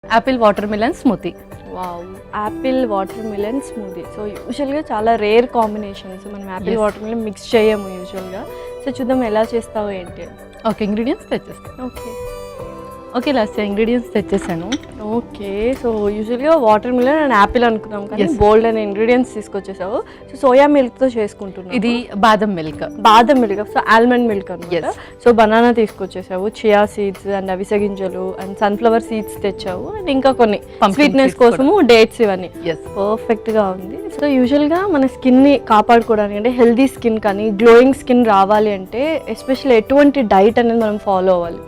Apple watermelon smoothie. Wow, apple watermelon smoothie. So యూజువల్గా చాలా rare combinations, మనం apple watermelon mix చేయము యూజువల్గా. So చూద్దాం ఎలా చేస్తావు ఏంటి. ఓకే, ఇంగ్రీడియంట్స్ తెచ్చేస్తాను. ఓకే ఓకే లాస్ట్ ఇంగ్రీడియంట్స్ తెచ్చేసాను. ఓకే, సో యూజువల్గా వాటర్ మిలన్ అండ్ యాపిల్ అనుకున్నాం కానీ Yes. బోల్డ్ అనే ఇంగ్రీడియంట్స్ తీసుకొచ్చేసావు. సో సోయా మిల్క్తో చేసుకుంటున్నాం. ఇది బాదం మిల్క్. బాదం మిల్క్, సో ఆల్మండ్ మిల్క్ అనమాట. Yes. సో బనానా తీసుకొచ్చేసావు, చియా సీడ్స్ అండ్ అవిసె గింజలు అండ్ సన్ఫ్లవర్ సీడ్స్ తెచ్చావు అండ్ ఇంకా కొన్ని Pumpkin స్వీట్నెస్ seeds కోసము డేట్స్ ఇవన్నీ. ఎస్. పర్ఫెక్ట్గా ఉంది. సో యూజువల్గా మన స్కిన్ని కాపాడుకోవడానికి అంటే హెల్దీ స్కిన్ కానీ గ్లోయింగ్ స్కిన్ రావాలి అంటే ఎస్పెషల్లీ ఎటువంటి డైట్ అనేది మనం ఫాలో అవ్వాలి?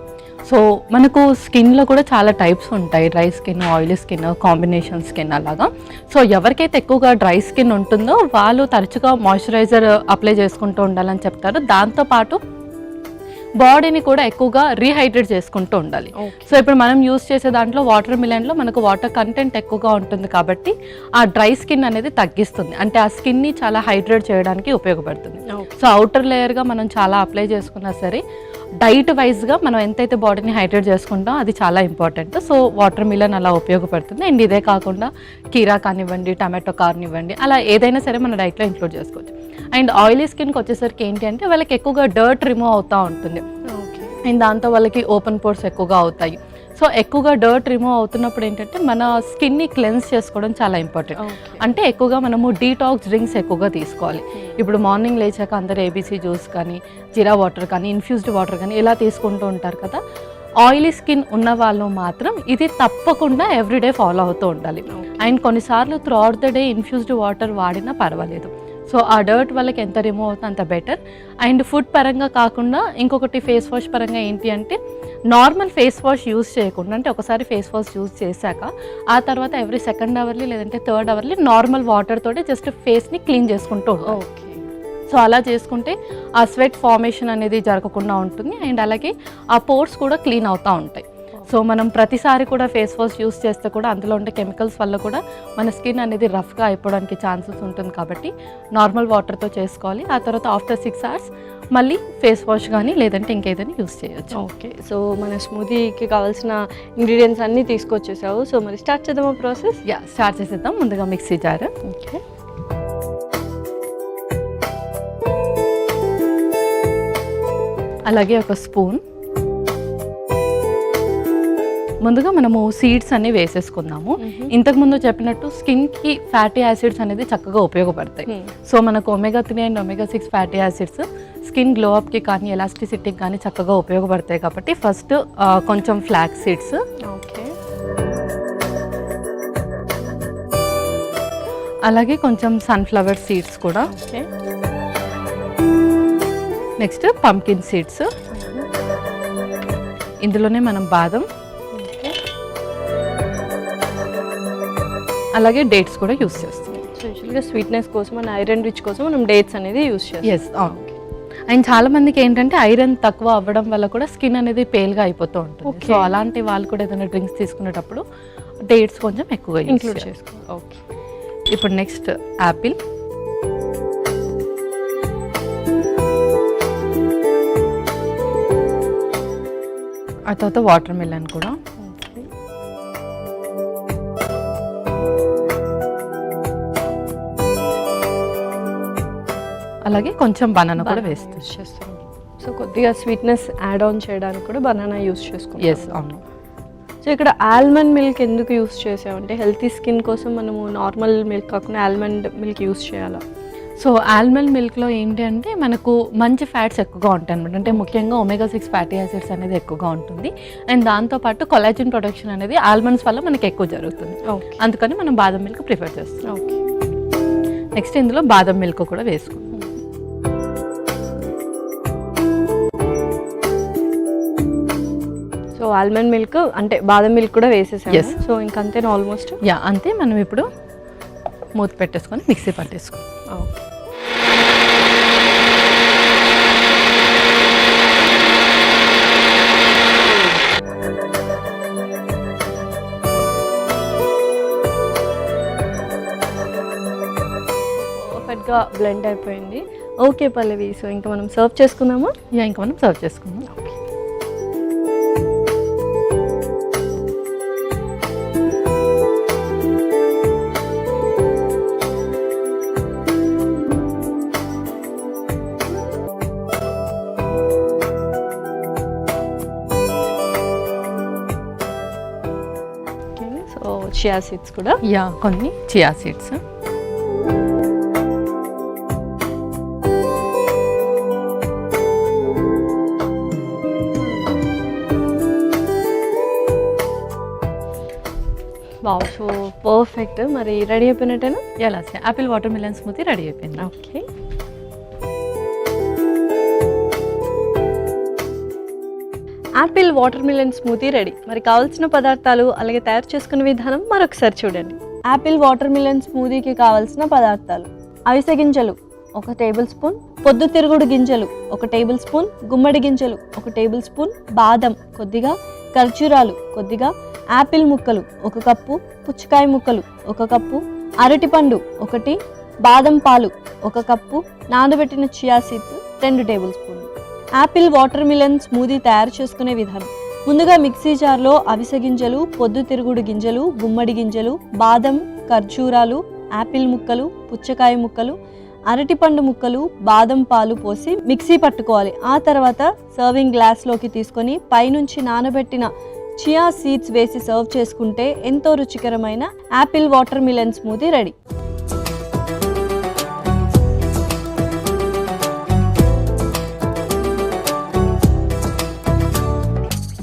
సో మనకు స్కిన్లో కూడా చాలా టైప్స్ ఉంటాయి, dry skin, oily skin, combination skin అలాగా. సో ఎవరికైతే ఎక్కువగా డ్రై స్కిన్ ఉంటుందో వాళ్ళు తరచుగా మాయిశ్చరైజర్ అప్లై చేసుకుంటూ ఉండాలని చెప్తారు. దాంతోపాటు బాడీని కూడా ఎక్కువగా రీహైడ్రేట్ చేసుకుంటూ ఉండాలి. సో ఇప్పుడు మనం యూస్ చేసే దాంట్లో వాటర్ మిలన్లో మనకు వాటర్ కంటెంట్ ఎక్కువగా ఉంటుంది కాబట్టి ఆ డ్రై స్కిన్ అనేది తగ్గిస్తుంది, అంటే ఆ స్కిన్ని చాలా హైడ్రేట్ చేయడానికి ఉపయోగపడుతుంది. సో అవుటర్ లేయర్గా మనం చాలా అప్లై చేసుకున్నా సరే డైట్ వైజ్గా మనం ఎంతైతే బాడీని హైడ్రేట్ చేసుకుంటామో అది చాలా ఇంపార్టెంట్. సో వాటర్ మిలన్ అలా ఉపయోగపడుతుంది. అండ్ ఇదే కాకుండా కీరా కానివ్వండి, టమాటో కానివ్వండి, అలా ఏదైనా సరే మన డైట్లో ఇంక్లూడ్ చేసుకోవచ్చు. అండ్ ఆయిలీ స్కిన్కి వచ్చేసరికి ఏంటి అంటే వాళ్ళకి ఎక్కువగా డర్ట్ రిమూవ్ అవుతూ ఉంటుంది అండ్ దాంతో వాళ్ళకి ఓపెన్ పోర్స్ ఎక్కువగా అవుతాయి. సో ఎక్కువగా డర్ట్ రిమూవ్ అవుతున్నప్పుడు ఏంటంటే మన స్కిన్ని క్లెన్స్ చేసుకోవడం చాలా ఇంపార్టెంట్. అంటే ఎక్కువగా మనము డీటాక్స్ డ్రింక్స్ ఎక్కువగా తీసుకోవాలి. ఇప్పుడు మార్నింగ్ లేచాక అందరూ ఏబీసీ జ్యూస్ కానీ, జీరా వాటర్ కానీ, ఇన్ఫ్యూజ్డ్ వాటర్ కానీ ఇలా తీసుకుంటూ ఉంటారు కదా. ఆయిలీ స్కిన్ ఉన్న వాళ్ళు మాత్రం ఇది తప్పకుండా ఎవ్రీడే ఫాలో అవుతూ ఉండాలి. అండ్ కొన్నిసార్లు through out the day infused water వాడినా పర్వాలేదు. సో ఆ డర్ట్ వాళ్ళకి ఎంత రిమూవ్ అవుతుందో అంత బెటర్. అండ్ ఫుడ్ పరంగా కాకుండా ఇంకొకటి ఫేస్ వాష్ పరంగా ఏంటి అంటే నార్మల్ ఫేస్ వాష్ యూస్ చేయకుండా, అంటే ఒకసారి ఫేస్ వాష్ యూస్ చేశాక ఆ తర్వాత ఎవ్రీ సెకండ్ అవర్లీ లేదంటే థర్డ్ అవర్లీ నార్మల్ వాటర్ తోటి జస్ట్ ఫేస్ని క్లీన్ చేసుకుంటూ ఉంటాం. సో అలా చేసుకుంటే ఆ స్వెట్ ఫార్మేషన్ అనేది జరగకుండా ఉంటుంది అండ్ అలాగే ఆ పోర్స్ కూడా క్లీన్ అవుతూ ఉంటాయి. సో మనం ప్రతిసారి కూడా ఫేస్ వాష్ యూస్ చేస్తే కూడా అందులో ఉండే కెమికల్స్ వల్ల కూడా మన స్కిన్ అనేది రఫ్గా అయిపోవడానికి ఛాన్సెస్ ఉంటుంది కాబట్టి నార్మల్ వాటర్తో చేసుకోవాలి. ఆ తర్వాత ఆఫ్టర్ 6 hours మళ్ళీ ఫేస్ వాష్ కానీ లేదంటే ఇంకేదైనా యూస్ చేయొచ్చు. ఓకే, సో మన స్మూదీకి కావాల్సిన ఇంగ్రీడియంట్స్ అన్నీ తీసుకొచ్చేసావు. సో మరి స్టార్ట్ చేద్దామా ప్రాసెస్? స్టార్ట్ చేసేద్దాం. ముందుగా మిక్సీ జార్, ఓకే, అలాగే ఒక స్పూన్. ముందుగా మనము సీడ్స్ అన్ని వేసేసుకుందాము. ఇంతకుముందు చెప్పినట్టు స్కిన్కి ఫ్యాటీ యాసిడ్స్ అనేది చక్కగా ఉపయోగపడతాయి. సో మనకు omega-3 and omega-6 fatty acids skin glow అప్కి కానీ ఎలాస్టిసిటీకి కానీ చక్కగా ఉపయోగపడతాయి కాబట్టి ఫస్ట్ కొంచెం ఫ్లాక్స్ సీడ్స్, ఓకే, అలాగే కొంచెం సన్ఫ్లవర్ సీడ్స్ కూడా, ఓకే, నెక్స్ట్ పంకిన్ సీడ్స్, ఇందులోనే మనం బాదం అలాగే డేట్స్ కూడా యూస్ చేస్తాం. సో యూజువల్గా స్వీట్నెస్ కోసం అండ్ ఐరన్ రిచ్ కోసం మనం డేట్స్ అనేది యూస్ చేస్తాం. ఎస్, అవును. అండ్ చాలా మందికి ఏంటంటే ఐరన్ తక్కువ అవ్వడం వల్ల కూడా స్కిన్ అనేది పేల్గా అయిపోతూ ఉంటుంది. సో అలాంటి వాళ్ళు కూడా ఏదైనా డ్రింక్స్ తీసుకునేటప్పుడు డేట్స్ కొంచెం ఎక్కువగా ఇంక్లూడ్ చేసుకోవాలి. ఓకే, ఇప్పుడు నెక్స్ట్ యాపిల్, ఆ తర్వాత వాటర్ మిలన్ కూడా, అలాగే కొంచెం బనానా కూడా చేస్తాం. సో కొద్దిగా స్వీట్నెస్ యాడ్ ఆన్ చేయడానికి కూడా బనానా యూస్ చేసుకుంటాం. ఎస్, అవును. సో ఇక్కడ ఆల్మండ్ మిల్క్ ఎందుకు యూస్ చేసామంటే హెల్తీ స్కిన్ కోసం మనము నార్మల్ మిల్క్ కాకుండా ఆల్మండ్ మిల్క్ యూస్ చేయాలా? సో ఆల్మండ్ మిల్క్లో ఏంటి అంటే మనకు మంచి ఫ్యాట్స్ ఎక్కువగా ఉంటాయి అనమాట. అంటే ముఖ్యంగా omega-6 ఫ్యాటీ యాసిడ్స్ అనేది ఎక్కువగా ఉంటుంది అండ్ దాంతోపాటు కొలాజిన్ ప్రొడక్షన్ అనేది ఆల్మండ్స్ వల్ల మనకి ఎక్కువ జరుగుతుంది. అందుకని మనం బాదం మిల్క్ ప్రిఫర్ చేస్తాం. ఓకే, నెక్స్ట్ ఇందులో బాదం మిల్క్ కూడా వేసుకుంటాం. సో ఆల్మండ్ మిల్క్ అంటే బాదం మిల్క్ కూడా వేసేసాం. Yes. సో ఇంకంతేనా ఆల్మోస్ట్? అంతే. మనం ఇప్పుడు మూత పెట్టేసుకొని మిక్సీ పట్టేసుకోం. పర్ఫెక్ట్గా బ్లెండ్ అయిపోయింది. ఓకే పల్లవి, సో ఇంకా మనం సర్వ్ చేసుకుందామా? ఇంకా మనం సర్వ్ చేసుకుందాం. సో చియా సీడ్స్ కూడా. యా, కొన్ని chia seeds. Wow, so perfect. మరి రెడీ అయిపోయినట్టేనా? ఎలా apple watermelon smoothie ready అయిపోయింది. Okay, apple watermelon smoothie ready. మరి కావాల్సిన పదార్థాలు అలాగే తయారు చేసుకునే విధానం మరొకసారి చూడండి. యాపిల్ వాటర్ మిలన్ స్మూతీకి కావాల్సిన పదార్థాలు: అవిసె గింజలు 1 టేబుల్ స్పూన్, పొద్దుతిరుగుడు గింజలు 1 టేబుల్ స్పూన్, గుమ్మడి గింజలు 1 టేబుల్ స్పూన్, బాదం కొద్దిగా, ఖర్జూరాలు కొద్దిగా, యాపిల్ ముక్కలు 1 కప్పు, పుచ్చకాయ ముక్కలు 1 కప్పు, అరటిపండు 1, బాదం పాలు 1 కప్పు, నానబెట్టిన చియా సీడ్స్ 2 టేబుల్ స్పూన్లు. యాపిల్ వాటర్ మిలన్ స్మూదీ తయారు చేసుకునే విధానం: ముందుగా మిక్సీ జార్లో అవిసె గింజలు, పొద్దుతిరుగుడు గింజలు, గుమ్మడి గింజలు, బాదం, ఖర్జూరాలు, యాపిల్ ముక్కలు, పుచ్చకాయ ముక్కలు, అరటిపండు ముక్కలు, బాదం పాలు పోసి మిక్సీ పట్టుకోవాలి. ఆ తర్వాత సర్వింగ్ గ్లాస్లోకి తీసుకొని పైనుంచి నానబెట్టిన చియా సీడ్స్ వేసి సర్వ్ చేసుకుంటే ఎంతో రుచికరమైన Apple watermelon smoothie ready.